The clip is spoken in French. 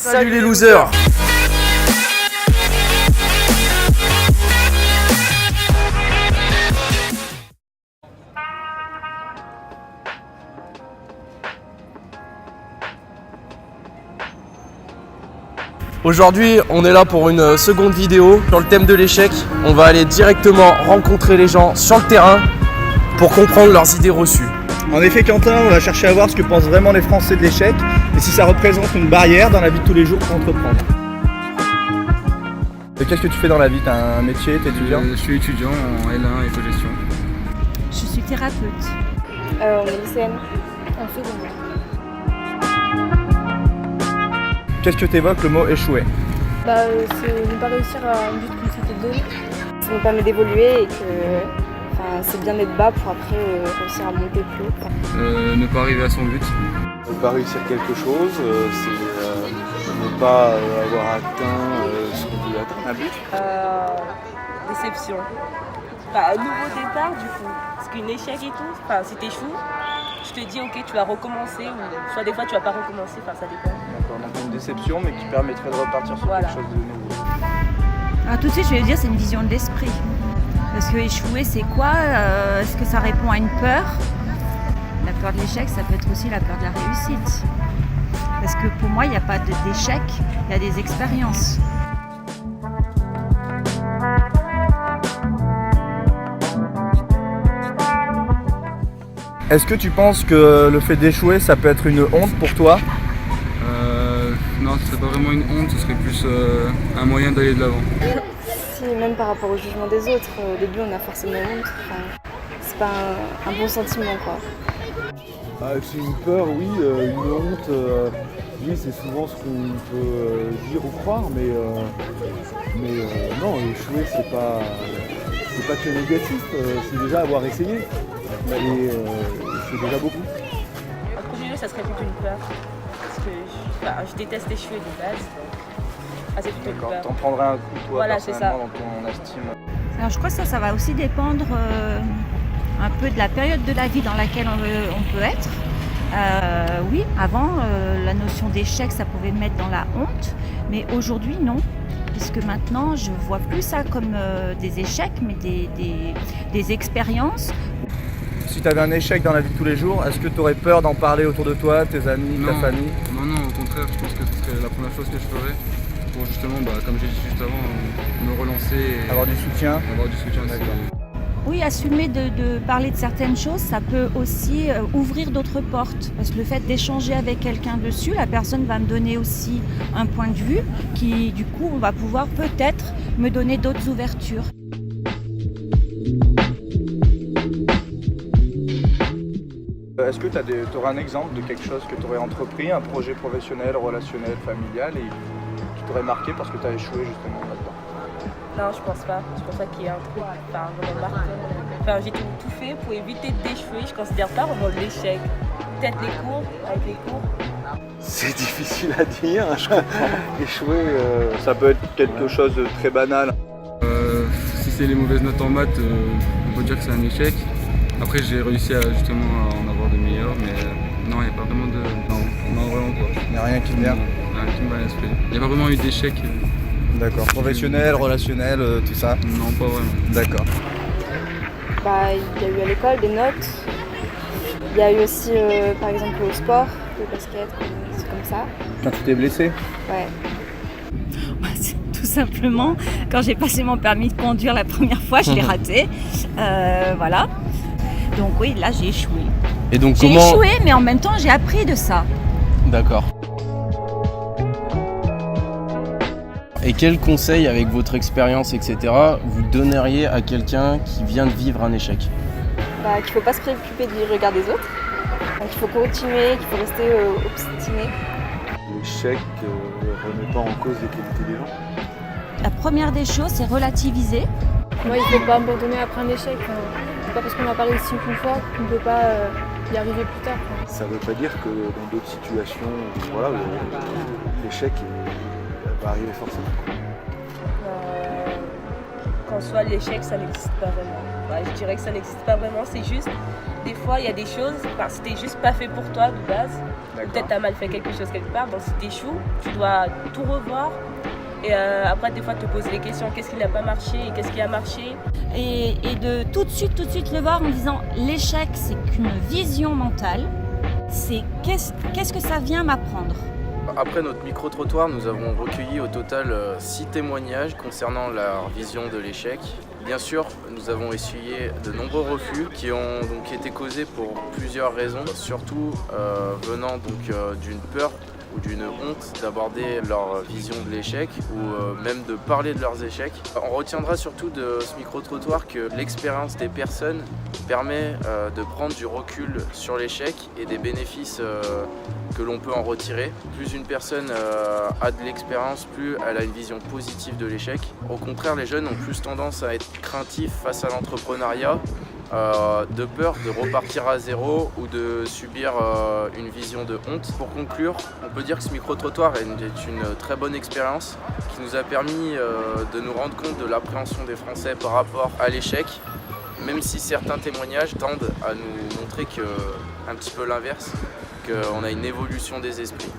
Salut les losers! Aujourd'hui, on est là pour une seconde vidéo sur le thème de l'échec. On va aller directement rencontrer les gens sur le terrain pour comprendre leurs idées reçues. En effet, Quentin, on va chercher à voir ce que pensent vraiment les Français de l'échec et si ça représente une barrière dans la vie de tous les jours pour entreprendre. Qu'est-ce que tu fais dans la vie? Tu as un métier, tu es étudiant? Je suis étudiant en L1 éco-gestion. Je suis thérapeute. On est lycéenne, en secondaire. Qu'est-ce que t'évoques le mot échouer? C'est ne pas réussir à un but qu'on s'était donné. Ça nous permet d'évoluer et que c'est bien d'être bas pour après réussir à monter plus haut. Ne pas arriver à son but. Ne pas réussir quelque chose, c'est ne pas avoir atteint ce qu'on voulait atteindre, un but. Déception. Un nouveau départ du coup. Parce qu'un échec et tout, si t'échoues, je te dis ok tu vas recommencer ou soit des fois tu vas pas recommencer, ça dépend. D'accord, donc une déception mais qui permettrait de repartir sur quelque chose de nouveau. Alors tout de suite je vais dire c'est une vision de l'esprit. Parce que échouer c'est quoi? Est-ce que ça répond à une peur? La peur de l'échec ça peut être aussi la peur de la réussite. Parce que pour moi il n'y a pas d'échec, il y a des expériences. Est-ce que tu penses que le fait d'échouer ça peut être une honte pour toi? Non, ce serait pas vraiment une honte, ce serait plus un moyen d'aller de l'avant. Si, même par rapport au jugement des autres, au début on a forcément honte. C'est pas un bon sentiment quoi. C'est une peur, oui, une honte, oui, c'est souvent ce qu'on peut dire ou croire, mais non, échouer c'est pas que négatif, c'est déjà avoir essayé, et c'est déjà beaucoup. En premier lieu ça serait plutôt une peur. Parce que je déteste échouer de base. Donc, c'est plutôt une peur. T'en prendrais un coup toi Voilà, personnellement dans ton estime? Alors je crois que ça va aussi dépendre un peu de la période de la vie dans laquelle on peut être. Oui, avant, la notion d'échec, ça pouvait me mettre dans la honte, mais aujourd'hui, non. Puisque maintenant, je vois plus ça comme des échecs, mais des expériences. Si tu avais un échec dans la vie de tous les jours, est-ce que tu aurais peur d'en parler autour de toi, tes amis, ta famille? Non, au contraire, je pense que ce serait la première chose que je ferais pour justement, comme j'ai dit juste avant, me relancer et Avoir du soutien? avoir du soutien. Oui, assumer de parler de certaines choses, ça peut aussi ouvrir d'autres portes. Parce que le fait d'échanger avec quelqu'un dessus, la personne va me donner aussi un point de vue qui, du coup, va pouvoir peut-être me donner d'autres ouvertures. Est-ce que tu aurais un exemple de quelque chose que tu aurais entrepris, un projet professionnel, relationnel, familial, et qui t'aurait marqué parce que tu as échoué justement là-dedans? Non, je pense pas. Je pense pas qu'il y ait un truc vraiment marquant. J'ai tout fait pour éviter d'échouer. Je considère pas vraiment l'échec. Peut-être les cours, avec les cours. C'est difficile à dire, je comprends. Échouer, Ça peut être quelque chose de très banal. Si c'est les mauvaises notes en maths, on peut dire que c'est un échec. Après j'ai réussi à justement en avoir de meilleurs, mais non, il n'y a pas vraiment de... Non, vraiment quoi. Il n'y a rien qui me vient? Rien qui me va à l'esprit. Il n'y a pas vraiment eu d'échec. D'accord. Professionnel, relationnel, tout ça? Non, pas vraiment. D'accord. Il y a eu à l'école des notes. Il y a eu aussi par exemple au sport, le basket, c'est comme ça. Quand tu t'es blessé? Ouais. C'est tout simplement, quand j'ai passé mon permis de conduire la première fois, je l'ai raté. Voilà. Donc oui, là j'ai échoué. Et donc J'ai échoué, mais en même temps j'ai appris de ça. D'accord. Et quel conseil, avec votre expérience, etc., vous donneriez à quelqu'un qui vient de vivre un échec? Qu'il ne faut pas se préoccuper du regard des autres. Donc il faut continuer, qu'il faut rester obstiné. l'échec ne remet pas en cause les qualités des gens. La première des choses, c'est relativiser. Moi, il ne faut pas abandonner après un échec. C'est pas parce qu'on n'a pas réussi une fois qu'on ne peut pas y arriver plus tard. Ça ne veut pas dire que dans d'autres situations, voilà, l'échec va arriver forcément. qu'en soi, l'échec, ça n'existe pas vraiment. Ouais, je dirais que ça n'existe pas vraiment. C'est juste, des fois, il y a des choses, parce que c'était juste pas fait pour toi de base. Peut-être tu as mal fait quelque chose quelque part. Donc si tu échoues, tu dois tout revoir. Et après, des fois, te poser les questions, qu'est-ce qui n'a pas marché et qu'est-ce qui a marché. Et de tout de suite le voir en disant l'échec, c'est qu'une vision mentale. C'est qu'est-ce que ça vient m'apprendre. Après notre micro-trottoir, nous avons recueilli au total 6 témoignages concernant leur vision de l'échec. Bien sûr, nous avons essuyé de nombreux refus qui ont donc été causés pour plusieurs raisons, surtout venant donc d'une peur ou d'une honte d'aborder leur vision de l'échec ou même de parler de leurs échecs. On retiendra surtout de ce micro-trottoir que l'expérience des personnes permet de prendre du recul sur l'échec et des bénéfices que l'on peut en retirer. Plus une personne a de l'expérience, plus elle a une vision positive de l'échec. Au contraire, les jeunes ont plus tendance à être craintifs face à l'entrepreneuriat, de peur de repartir à zéro ou de subir une vision de honte. Pour conclure, on peut dire que ce micro-trottoir est une très bonne expérience qui nous a permis de nous rendre compte de l'appréhension des Français par rapport à l'échec, même si certains témoignages tendent à nous montrer un petit peu l'inverse, qu'on a une évolution des esprits.